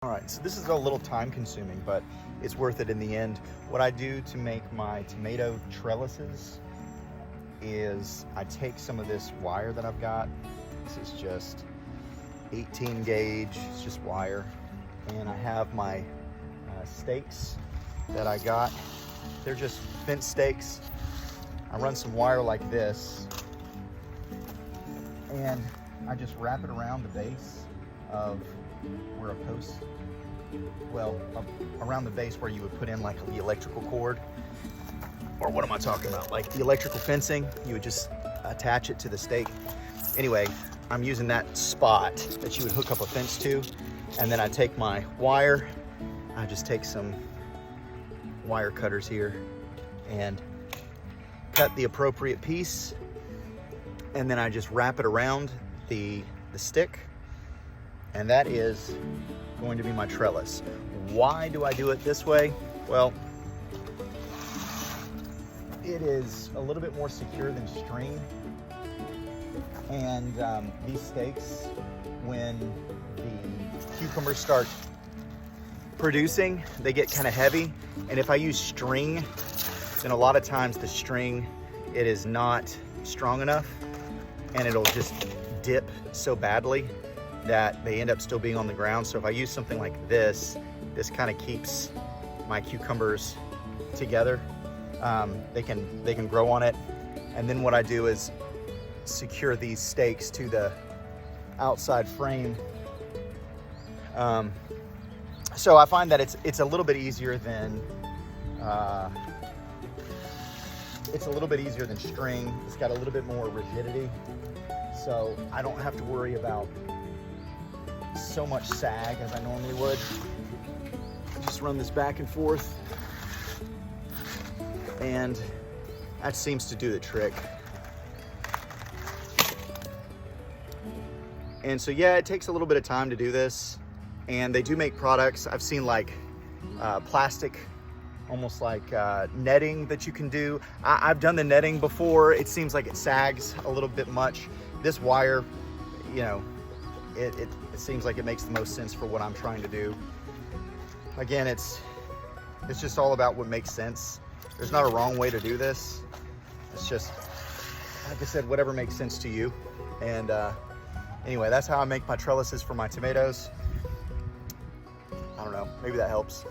All right, so this is a little time consuming, but it's worth it in the end. What I do to make my tomato trellises is I take some of this wire that I've got. This is just 18 gauge, it's just wire. And I have my stakes that I got. They're just fence stakes. I run some wire like this, and I just wrap it around the base of where a post, well, around the base where you would put in like the electrical cord, or what am I talking about? Like the electrical fencing, you would just attach it to the stake. Anyway, I'm using that spot that you would hook up a fence to, and then I take my wire, I just take some wire cutters here and cut the appropriate piece, and then I just wrap it around the stick, and that is going to be my trellis. Why do I do it this way? Well, it is a little bit more secure than string, and these stakes, when the cucumbers start producing, they get kind of heavy, and if I use string, then a lot of times the string, it is not strong enough, and it'll just dip so badly that they end up still being on the ground. So if I use something like this kind of keeps my cucumbers together. They can grow on it. And then what I do is secure these stakes to the outside frame. So I find that it's a little bit easier than string. It's got a little bit more rigidity, so I don't have to worry about so much sag as I normally would. Just run this back and forth, and that seems to do the trick. And so yeah, it takes a little bit of time to do this, and they do make products. I've seen like plastic, almost like netting that you can do. I've done the netting before. It seems like it sags a little bit much. This wire, you know, it seems like it makes the most sense for what I'm trying to do. Again, it's just all about what makes sense. There's not a wrong way to do this. It's just, like I said, whatever makes sense to you. And anyway, that's how I make my trellises for my tomatoes. I don't know, maybe that helps.